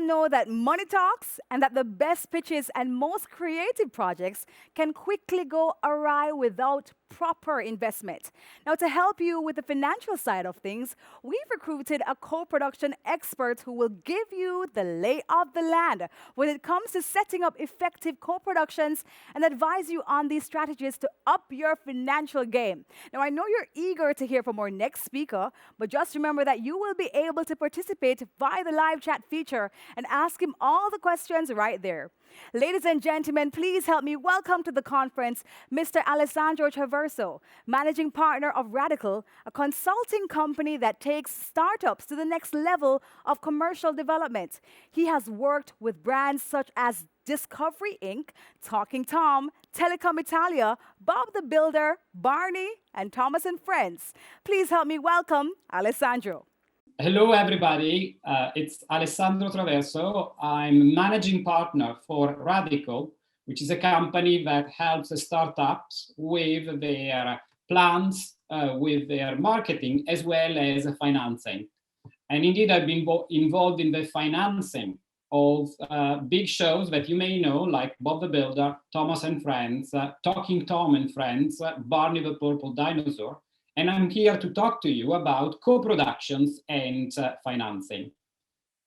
know that money talks and that the best pitches and most creative projects can quickly go awry without proper investment. Now, to help you with the financial side of things, we've recruited a co-production expert who will give you the lay of the land when it comes to setting up effective co-productions and advise you on these strategies to up your financial game. Now, I know you're eager to hear from our next speaker, but just remember that you will be able to participate via the live chat feature and ask him all the questions right there. Ladies and gentlemen, please help me welcome to the conference Mr. Alessandro Traverso, Managing Partner of Radycle, a consulting company that takes startups to the next level of commercial development. He has worked with brands such as Discovery Inc., Talking Tom, Telecom Italia, Bob the Builder, Barney, and Thomas and Friends. Please help me welcome Alessandro. Hello, everybody. It's Alessandro Traverso. I'm managing partner for Radycle, which is a company that helps startups with their plans, with their marketing, as well as financing. And indeed, I've been involved in the financing of big shows that you may know, like Bob the Builder, Thomas and Friends, Talking Tom and Friends, Barney the Purple Dinosaur. And I'm here to talk to you about co-productions and financing.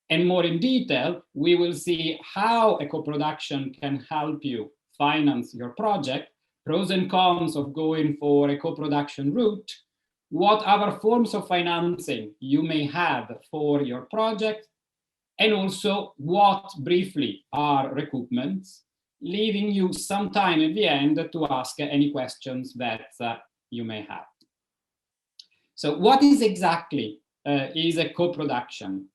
And more in detail, we will see how a co-production can help you finance your project, pros and cons of going for a co-production route, what other forms of financing you may have for your project, and also what briefly are recoupments, leaving you some time at the end to ask any questions that you may have. So what is exactly is a co-production?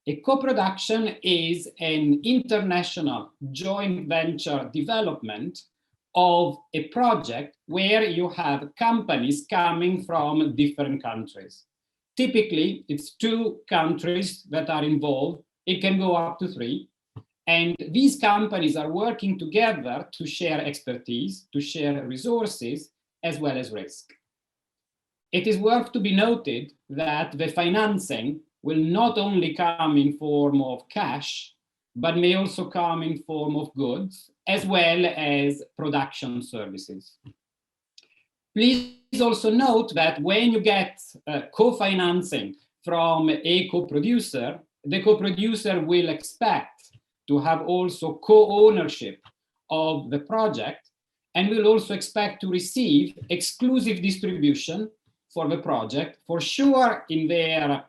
A co-production is an international joint venture development of a project where you have companies coming from different countries. Typically, it's 2 countries that are involved. It can go up to 3. And these companies are working together to share expertise, to share resources, as well as risk. It is worth to be noted that the financing will not only come in form of cash, but may also come in form of goods, as well as production services. Please also note that when you get co-financing from a co-producer, the co-producer will expect to have also co-ownership of the project and will also expect to receive exclusive distribution for the project, for sure in their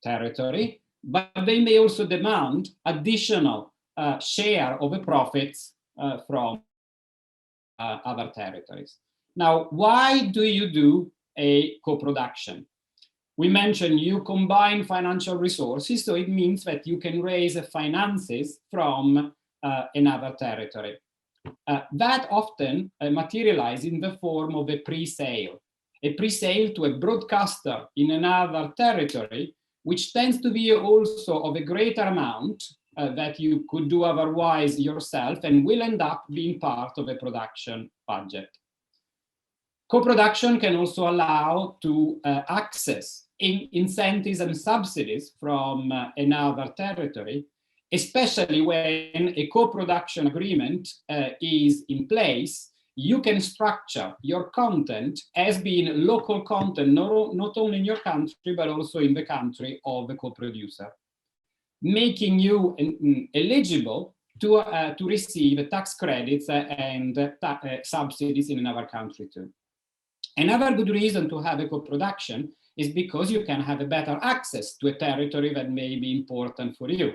territory, but they may also demand additional share of the profits from other territories. Now, why do you do a co-production? We mentioned you combine financial resources, so it means that you can raise finances from another territory. That often materializes in the form of a pre-sale to a broadcaster in another territory, which tends to be also of a greater amount that you could do otherwise yourself and will end up being part of a production budget. Co-production can also allow to access incentives and subsidies from another territory, especially when a co-production agreement is in place. You can structure your content as being local content, not only in your country, but also in the country of the co-producer, making you eligible to receive tax credits and subsidies in another country too. Another good reason to have a co-production is because you can have a better access to a territory that may be important for you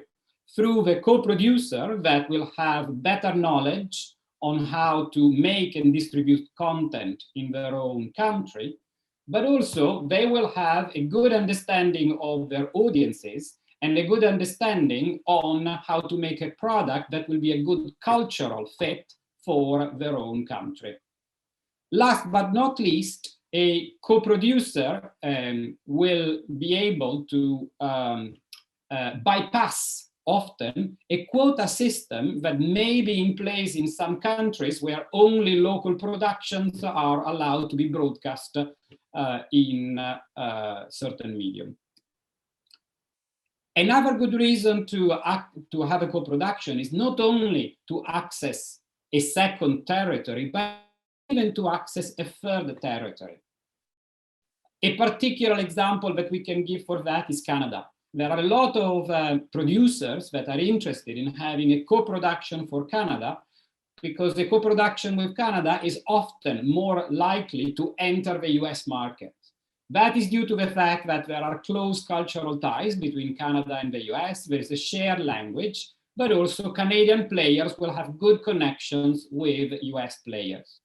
through the co-producer that will have better knowledge on how to make and distribute content in their own country, but also they will have a good understanding of their audiences and a good understanding on how to make a product that will be a good cultural fit for their own country. Last but not least, a co-producer will be able to bypass often a quota system that may be in place in some countries where only local productions are allowed to be broadcast in a certain medium. Another good reason to have a co-production is not only to access a second territory, but even to access a third territory. A particular example that we can give for that is Canada. There are a lot of producers that are interested in having a co-production for Canada, because the co-production with Canada is often more likely to enter the US market. That is due to the fact that there are close cultural ties between Canada and the US. There is a shared language, but also Canadian players will have good connections with US players.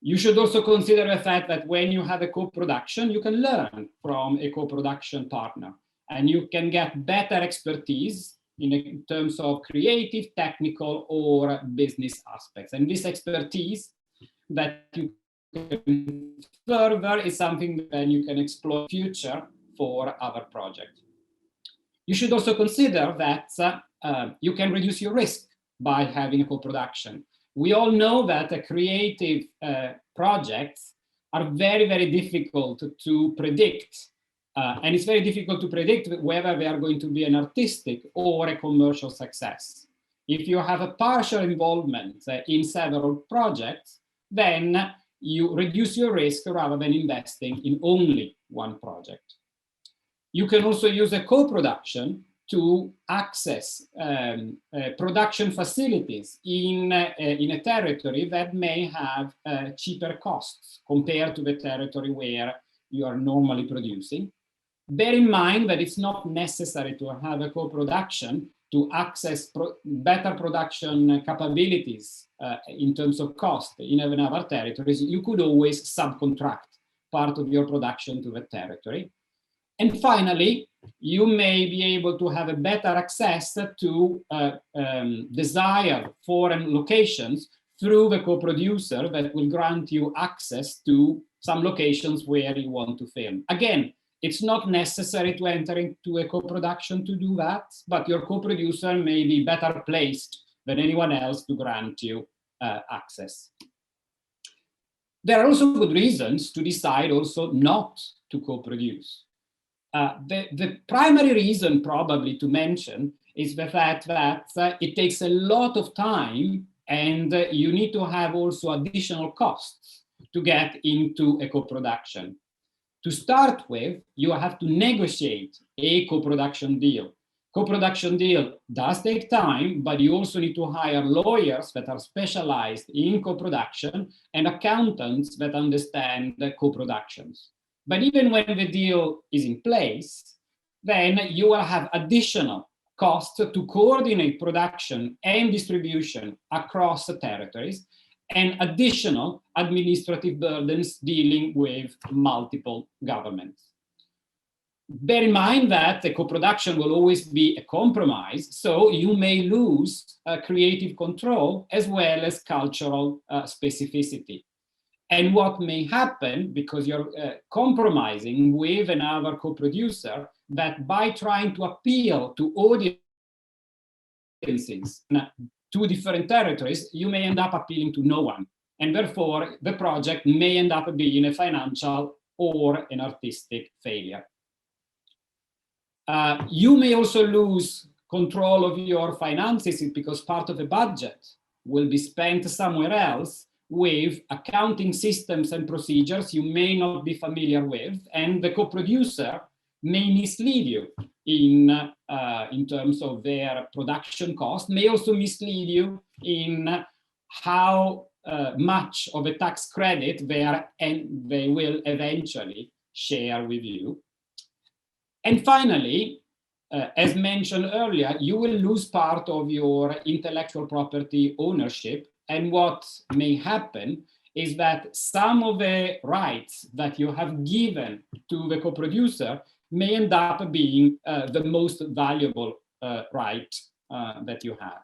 You should also consider the fact that when you have a co-production, you can learn from a co-production partner, and you can get better expertise in terms of creative, technical, or business aspects. And this expertise that you can further is something that you can explore in the future for other projects. You should also consider that you can reduce your risk by having a co-production. We all know that creative projects are very, very difficult to predict. And it's very difficult to predict whether they are going to be an artistic or a commercial success. If you have a partial involvement in several projects, then you reduce your risk rather than investing in only one project. You can also use a co-production to access production facilities in a territory that may have cheaper costs compared to the territory where you are normally producing. Bear in mind that it's not necessary to have a co-production to access better production capabilities in terms of cost in other territories. You could always subcontract part of your production to the territory. And finally, you may be able to have a better access to desired foreign locations through the co-producer that will grant you access to some locations where you want to film. Again, it's not necessary to enter into a co-production to do that, but your co-producer may be better placed than anyone else to grant you access. There are also good reasons to decide also not to co-produce. The primary reason probably to mention is the fact that it takes a lot of time, and you need to have also additional costs to get into a co-production. To start with, you have to negotiate a co-production deal. Co-production deal does take time, but you also need to hire lawyers that are specialized in co-production and accountants that understand the co-productions. But even when the deal is in place, then you will have additional costs to coordinate production and distribution across the territories, and additional administrative burdens dealing with multiple governments. Bear in mind that the co-production will always be a compromise, so you may lose creative control as well as cultural specificity. And what may happen, because you're compromising with another co-producer, that by trying to appeal to audiences, two different territories, you may end up appealing to no one. And therefore, the project may end up being a financial or an artistic failure. You may also lose control of your finances because part of the budget will be spent somewhere else with accounting systems and procedures you may not be familiar with, and the co-producer may mislead you in terms of their production cost, may also mislead you in how much of a tax credit they will eventually share with you. And finally, as mentioned earlier, you will lose part of your intellectual property ownership, and what may happen is that some of the rights that you have given to the co-producer may end up being the most valuable right that you have.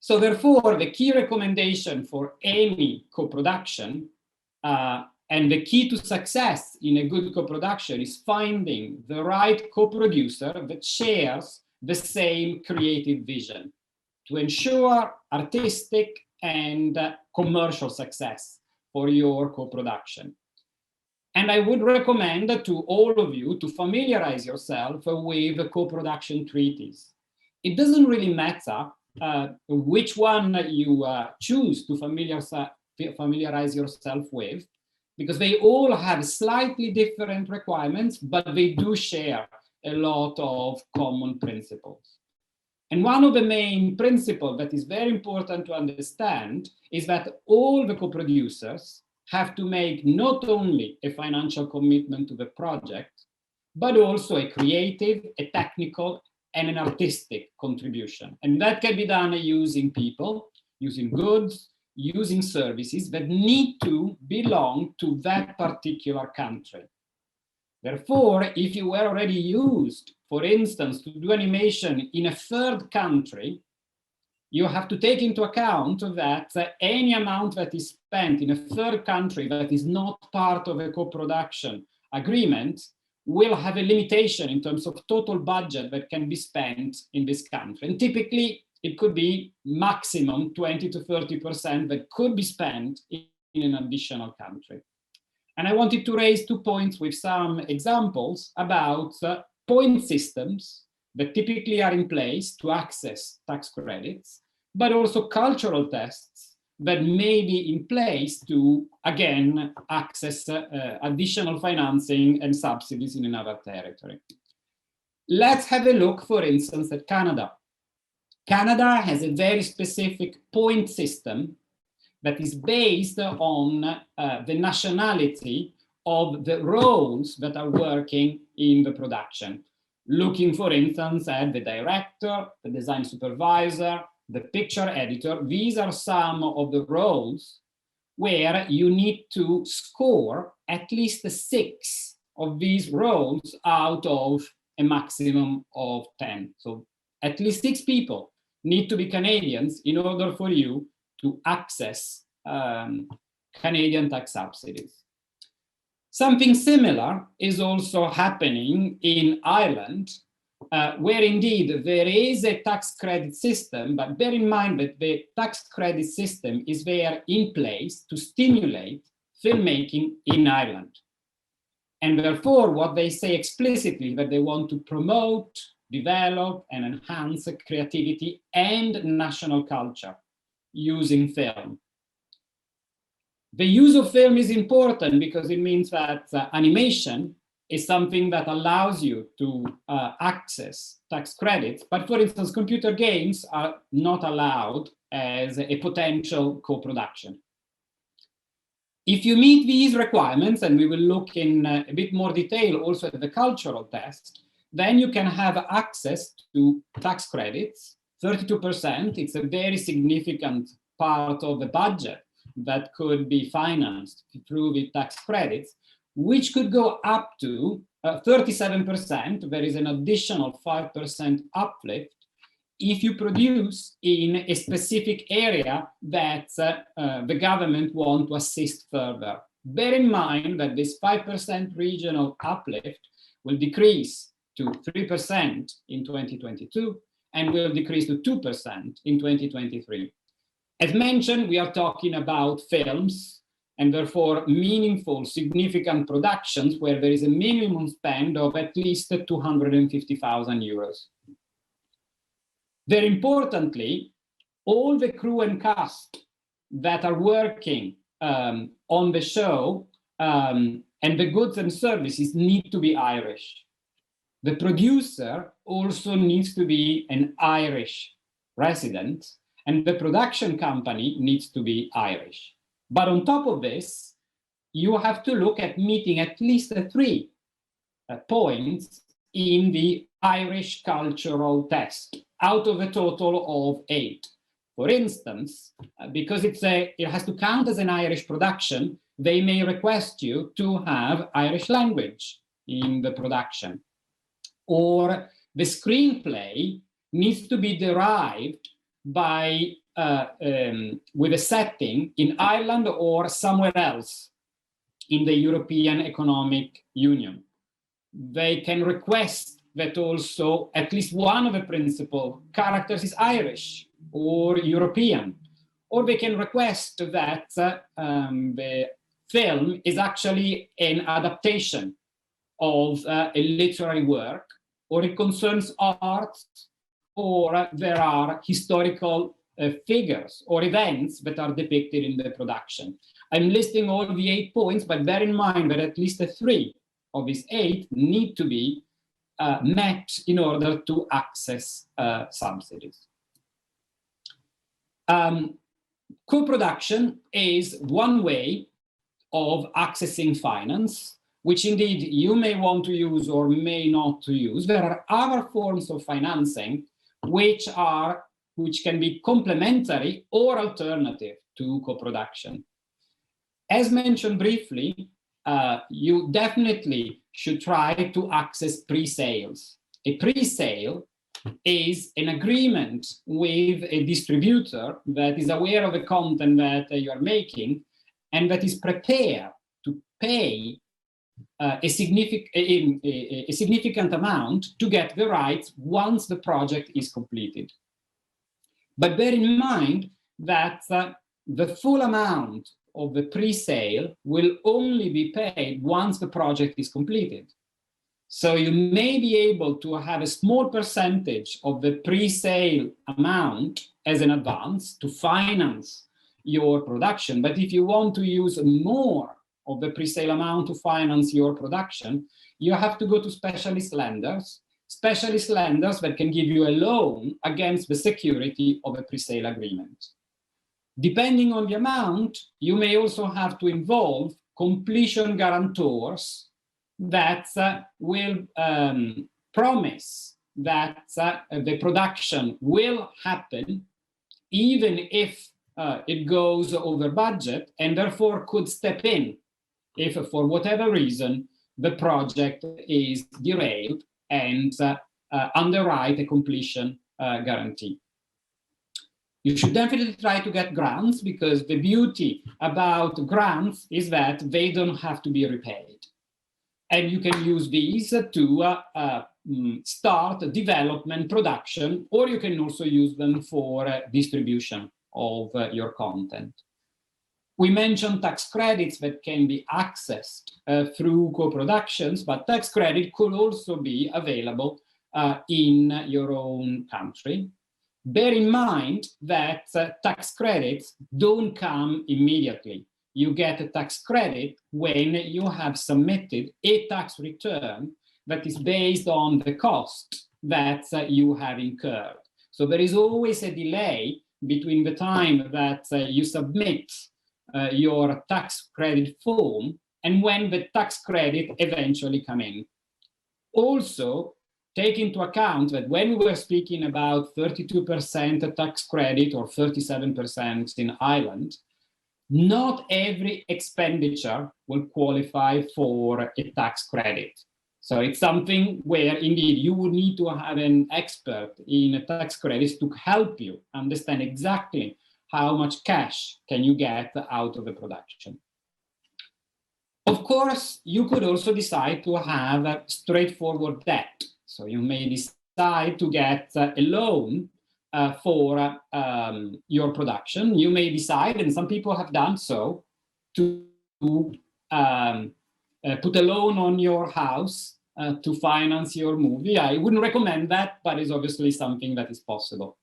So therefore, the key recommendation for any co-production and the key to success in a good co-production is finding the right co-producer that shares the same creative vision to ensure artistic and commercial success for your co-production. And I would recommend to all of you to familiarize yourself with co-production treaties. It doesn't really matter which one you choose to familiarize yourself with, because they all have slightly different requirements, but they do share a lot of common principles. And one of the main principles that is very important to understand is that all the co-producers have to make not only a financial commitment to the project, but also a creative, a technical, and an artistic contribution. And that can be done using people, using goods, using services that need to belong to that particular country. Therefore, if you were already used, for instance, to do animation in a third country, you have to take into account that any amount that is spent in a third country that is not part of a co-production agreement will have a limitation in terms of total budget that can be spent in this country. And typically, it could be maximum 20 to 30% that could be spent in an additional country. And I wanted to raise 2 points with some examples about point systems that typically are in place to access tax credits, but also cultural tests that may be in place to, again, access additional financing and subsidies in another territory. Let's have a look, for instance, at Canada. Canada has a very specific point system that is based on the nationality of the roles that are working in the production. Looking, for instance, at the director, the design supervisor, the picture editor. These are some of the roles where you need to score at least 6 of these roles out of a maximum of 10. So at least 6 people need to be Canadians in order for you to access Canadian tax subsidies. Something similar is also happening in Ireland, where indeed there is a tax credit system, but bear in mind that the tax credit system is there in place to stimulate filmmaking in Ireland. And therefore, what they say explicitly that they want to promote, develop, and enhance creativity and national culture using film. The use of film is important because it means that animation is something that allows you to access tax credits. But for instance, computer games are not allowed as a potential co-production. If you meet these requirements, and we will look in a bit more detail also at the cultural test, then you can have access to tax credits, 32%. It's a very significant part of the budget that could be financed through the tax credits, which could go up to 37%. There is an additional 5% uplift if you produce in a specific area that the government want to assist further. Bear in mind that this 5% regional uplift will decrease to 3% in 2022 and will decrease to 2% in 2023. As mentioned, we are talking about films and therefore meaningful, significant productions where there is a minimum spend of at least 250,000 euros. Very importantly, all the crew and cast that are working on the show and the goods and services need to be Irish. The producer also needs to be an Irish resident, and the production company needs to be Irish. But on top of this, you have to look at meeting at least 3 points in the Irish cultural test out of a total of 8. For instance, because it has to count as an Irish production, they may request you to have Irish language in the production. Or the screenplay needs to be derived by with a setting in Ireland or somewhere else in the European Economic Union. They can request that also at least one of the principal characters is Irish or European, or they can request that the film is actually an adaptation of a literary work, or it concerns art, or there are historical figures or events that are depicted in the production. I'm listing all the 8 points, but bear in mind that at least 3 of these 8 need to be met in order to access subsidies. Co-production is one way of accessing finance, which indeed you may want to use or may not to use. There are other forms of financing which can be complementary or alternative to co-production. As mentioned briefly, you definitely should try to access pre-sales. A pre-sale is an agreement with a distributor that is aware of the content that you are making and that is prepared to pay a significant amount to get the rights once the project is completed. But bear in mind that the full amount of the pre-sale will only be paid once the project is completed. So you may be able to have a small percentage of the pre-sale amount as an advance to finance your production. But if you want to use more of the pre-sale amount to finance your production, you have to go to specialist lenders that can give you a loan against the security of a pre-sale agreement. Depending on the amount, you may also have to involve completion guarantors that will promise that the production will happen even if it goes over budget, and therefore could step in if for whatever reason the project is derailed, and underwrite a completion guarantee. You should definitely try to get grants, because the beauty about grants is that they don't have to be repaid. And you can use these to start development, production, or you can also use them for distribution of your content. We mentioned tax credits that can be accessed through co-productions, but tax credit could also be available in your own country. Bear in mind that tax credits don't come immediately. You get a tax credit when you have submitted a tax return that is based on the cost that you have incurred. So there is always a delay between the time that you submit your tax credit form and when the tax credit eventually come in. Also, take into account that when we were speaking about 32% tax credit or 37% in Ireland, not every expenditure will qualify for a tax credit. So it's something where indeed you would need to have an expert in tax credits to help you understand exactly how much cash can you get out of the production. Of course, you could also decide to have a straightforward debt. So you may decide to get a loan for your production. You may decide, and some people have done so, to put a loan on your house to finance your movie. I wouldn't recommend that, but it's obviously something that is possible.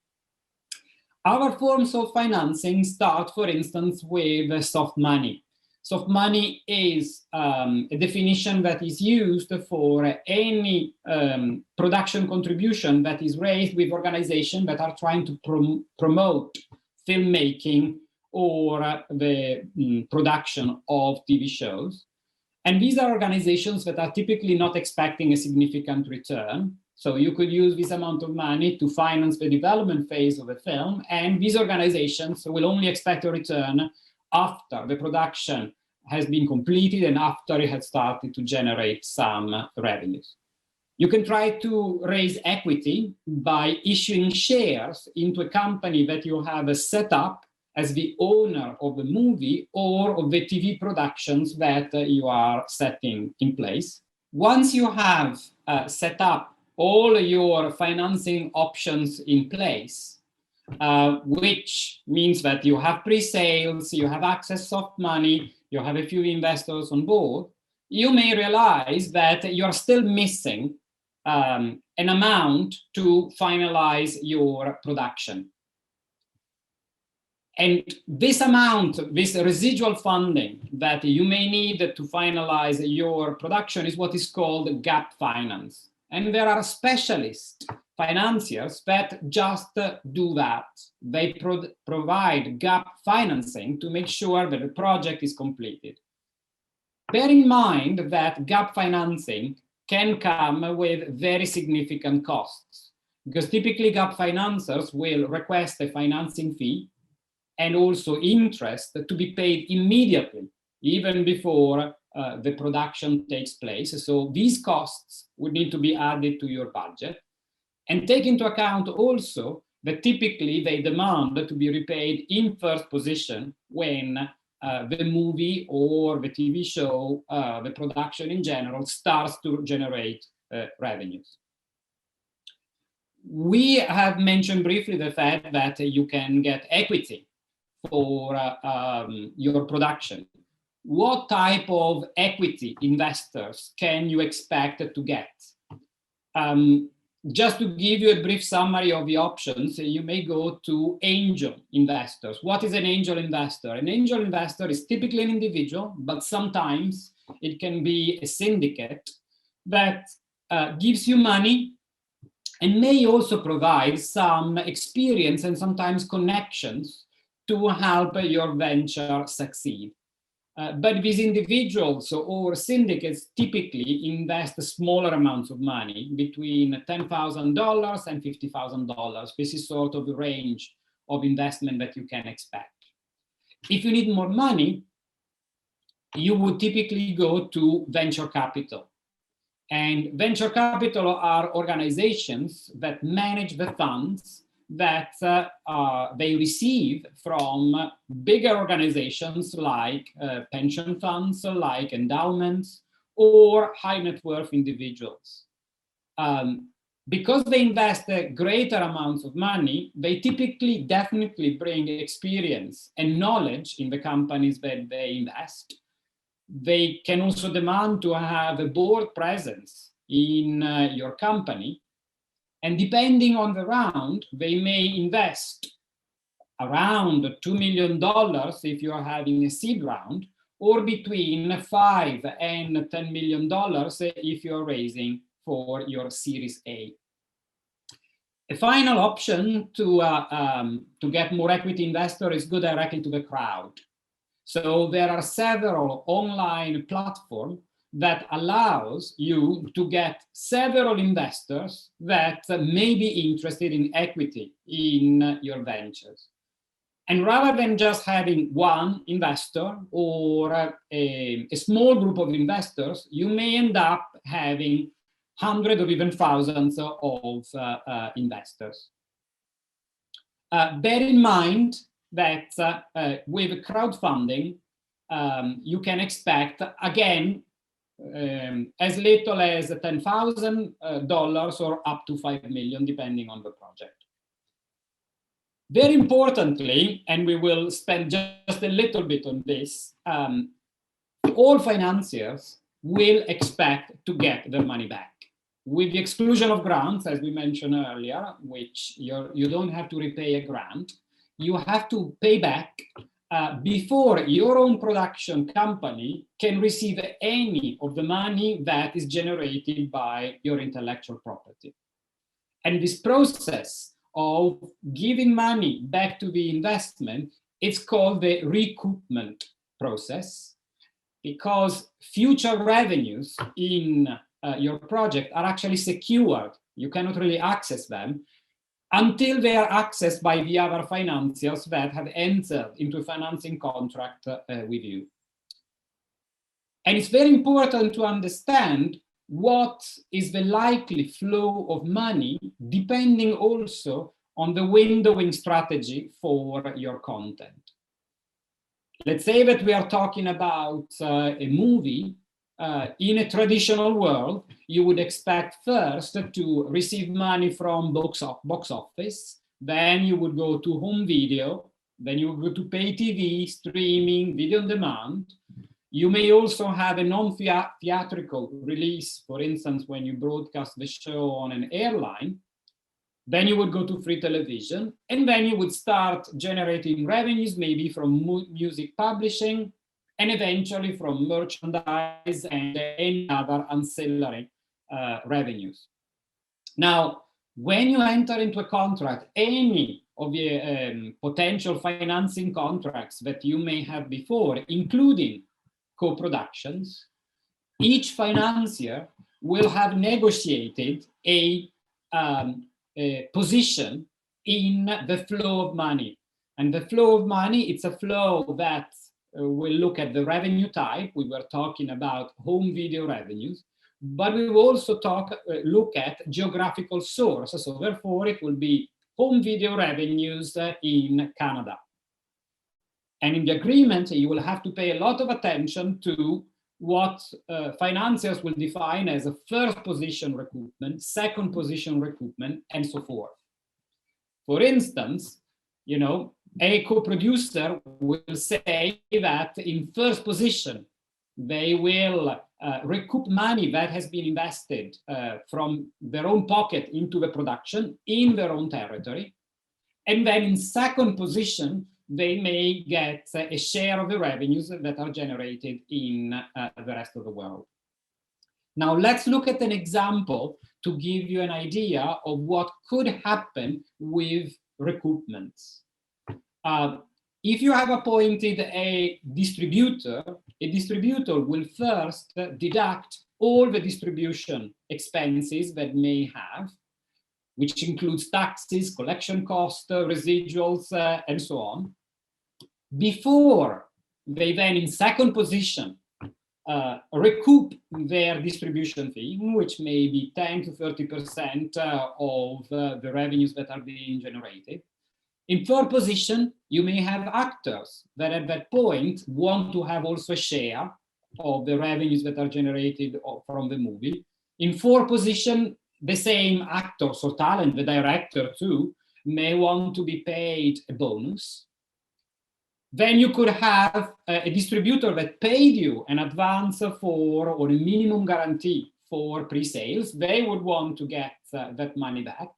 Other forms of financing start, for instance, with soft money. Soft money is a definition that is used for any production contribution that is raised with organizations that are trying to promote filmmaking or the production of TV shows. And these are organizations that are typically not expecting a significant return. So you could use this amount of money to finance the development phase of a film, and these organizations will only expect a return after the production has been completed and after it has started to generate some revenues. You can try to raise equity by issuing shares into a company that you have set up as the owner of the movie or of the TV productions that you are setting in place. Once you have set up all your financing options in place, which means that you have pre-sales, you have access soft money, you have a few investors on board, you may realize that you're still missing an amount to finalize your production. And this amount, this residual funding that you may need to finalize your production is what is called gap finance. And there are specialist financiers that just do that. They provide gap financing to make sure that the project is completed. Bear in mind that gap financing can come with very significant costs, because typically gap financiers will request a financing fee and also interest to be paid immediately, even before the production takes place. So these costs would need to be added to your budget. And take into account also that typically they demand to be repaid in first position when the movie or the TV show, the production in general, starts to generate revenues. We have mentioned briefly the fact that you can get equity for your production. What type of equity investors can you expect to get? Just to give you a brief summary of the options, you may go to angel investors. What is an angel investor? An angel investor is typically an individual, but sometimes it can be a syndicate that gives you money and may also provide some experience and sometimes connections to help your venture succeed. But these individuals or syndicates typically invest smaller amounts of money, between $10,000 and $50,000. This is sort of the range of investment that you can expect. If you need more money, you would typically go to venture capital. And venture capital are organizations that manage the funds that they receive from bigger organizations like pension funds, like endowments, or high net worth individuals. Because they invest greater amounts of money, they typically definitely bring experience and knowledge in the companies that they invest. They can also demand to have a board presence in your company. And depending on the round, they may invest around $2 million if you are having a seed round, or between $5 and $10 million if you're raising for your Series A. A final option to get more equity investor is go directly to the crowd. So there are several online platforms that allows you to get several investors that may be interested in equity in your ventures. And rather than just having one investor or a small group of investors, you may end up having hundreds or even thousands of investors. Bear in mind that with crowdfunding, you can expect, again, as little as $10,000 or up to $5 million, depending on the project. Very importantly, and we will spend just a little bit on this, all financiers will expect to get their money back. With the exclusion of grants, as we mentioned earlier, which you don't have to repay a grant, you have to pay back before your own production company can receive any of the money that is generated by your intellectual property. And this process of giving money back to the investment is called the recoupment process, because future revenues in your project are actually secured. You cannot really access them until they are accessed by the other financiers that have entered into a financing contract with you. And it's very important to understand what is the likely flow of money, depending also on the windowing strategy for your content. Let's say that we are talking about a movie. In a traditional world, you would expect first to receive money from box office, then you would go to home video, then you would go to pay TV, streaming, video on demand. You may also have a non-theatrical release, for instance, when you broadcast the show on an airline. Then you would go to free television, and then you would start generating revenues, maybe from music publishing, and eventually from merchandise and any other ancillary revenues. Now, when you enter into a contract, any of the potential financing contracts that you may have before, including co-productions, each financier will have negotiated a position in the flow of money. And the flow of money, it's a flow that will look at the revenue type. We were talking about home video revenues, but we will also look at geographical source. So therefore, it will be home video revenues in Canada. And in the agreement, you will have to pay a lot of attention to what financiers will define as a first position recoupment, second position recoupment, and so forth. For instance, you know, a co-producer will say that in first position, they will recoup money that has been invested from their own pocket into the production in their own territory. And then in second position, they may get a share of the revenues that are generated in the rest of the world. Now, let's look at an example to give you an idea of what could happen with recoupments. If you have appointed a distributor will first deduct all the distribution expenses that may have, which includes taxes, collection costs, residuals, and so on, before they then, in second position, recoup their distribution fee, which may be 10 to 30% of the revenues that are being generated. In third position, you may have actors that at that point want to have also a share of the revenues that are generated from the movie. In fourth position, the same actors or talent, the director too, may want to be paid a bonus. Then you could have a distributor that paid you an advance for, or a minimum guarantee for pre-sales. They would want to get that money back.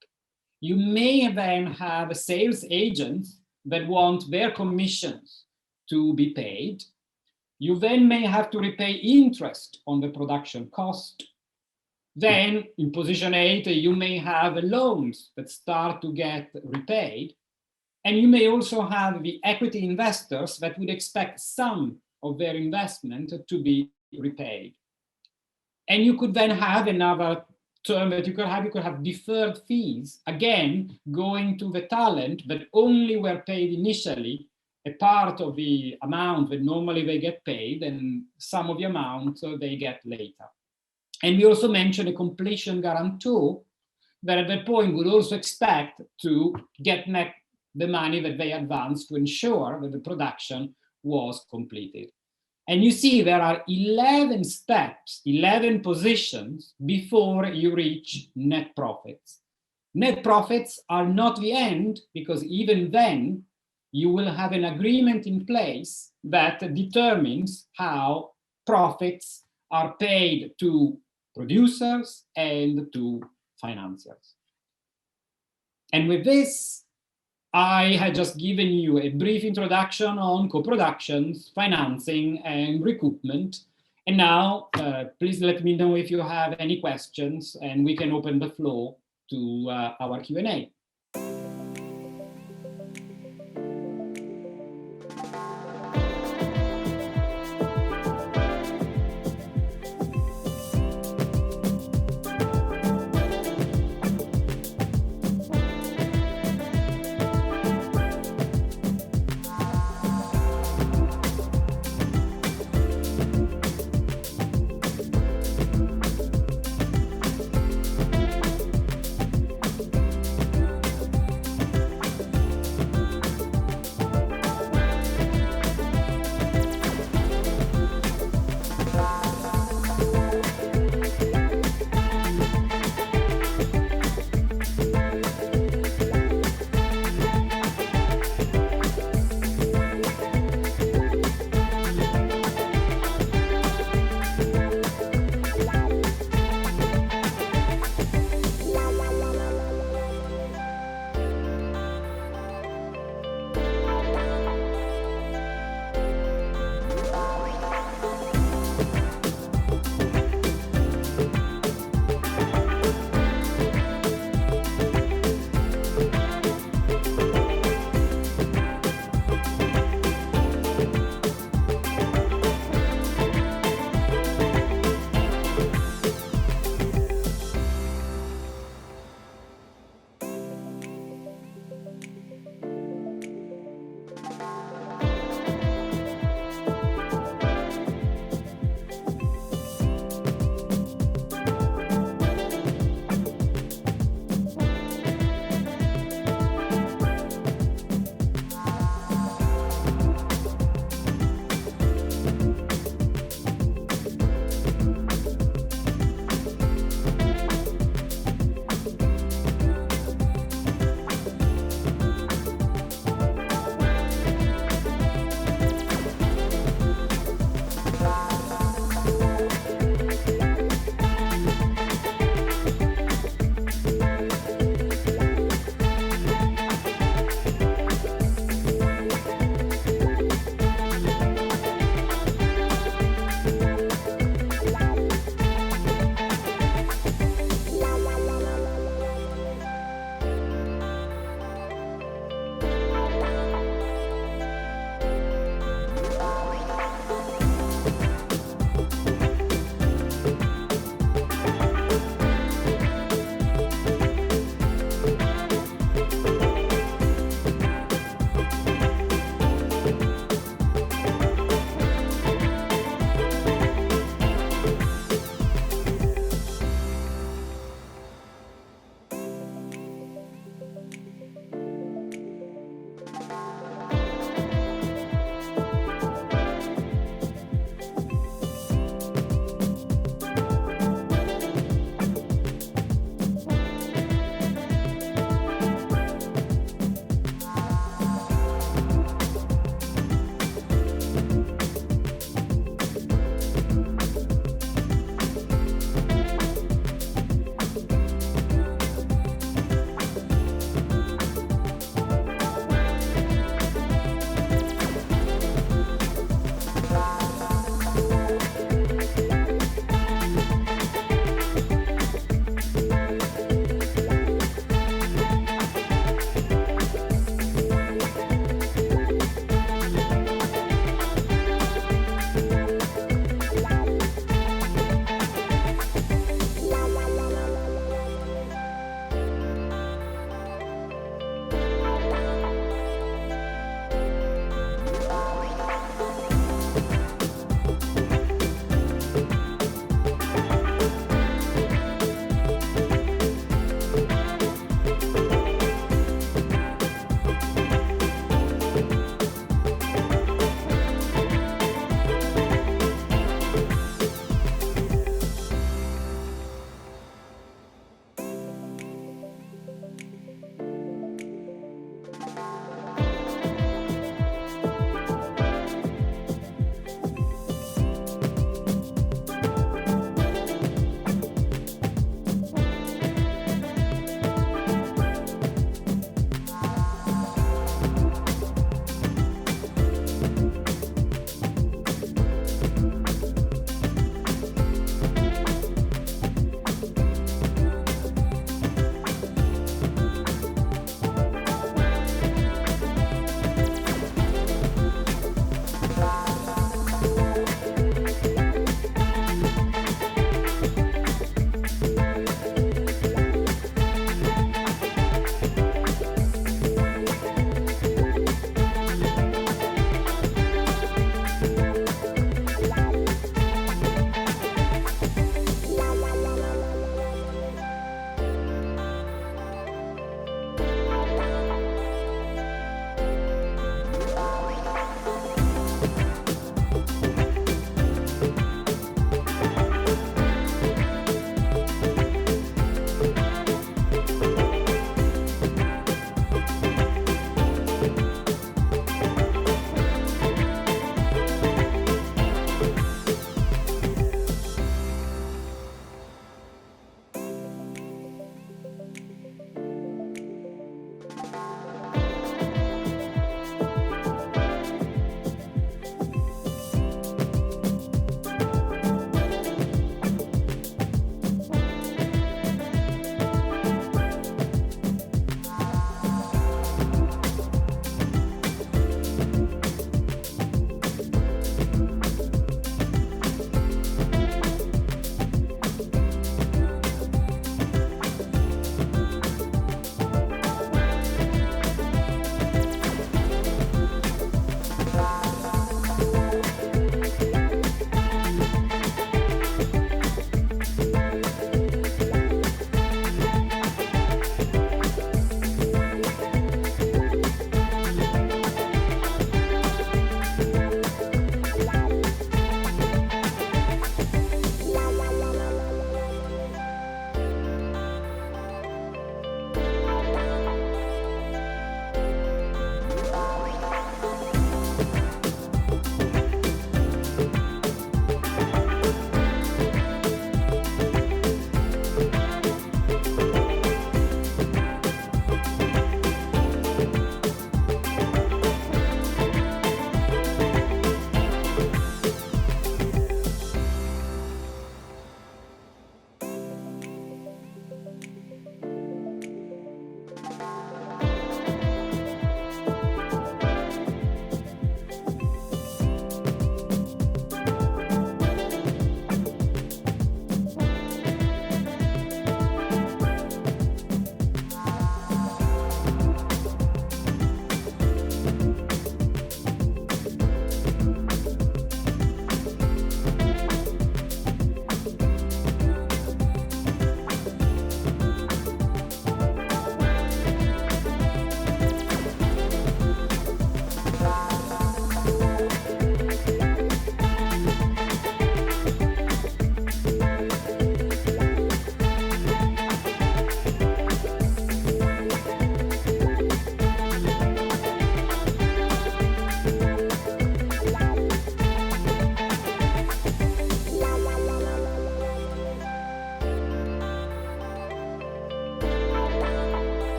You may then have sales agents that want their commissions to be paid. You then may have to repay interest on the production cost. Then in position 8, you may have loans that start to get repaid. And you may also have the equity investors that would expect some of their investment to be repaid. And you could then have another term that you could have deferred fees, again, going to the talent, but only were paid initially a part of the amount that normally they get paid, and some of the amount they get later. And we also mentioned a completion guarantor that at that point would also expect to get the money that they advanced to ensure that the production was completed. And you see there are 11 steps, 11 positions before you reach net profits. Net profits are not the end, because even then you will have an agreement in place that determines how profits are paid to producers and to financiers. And with this, I had just given you a brief introduction on co-productions, financing, and recoupment. And now, please let me know if you have any questions, and we can open the floor to our Q&A.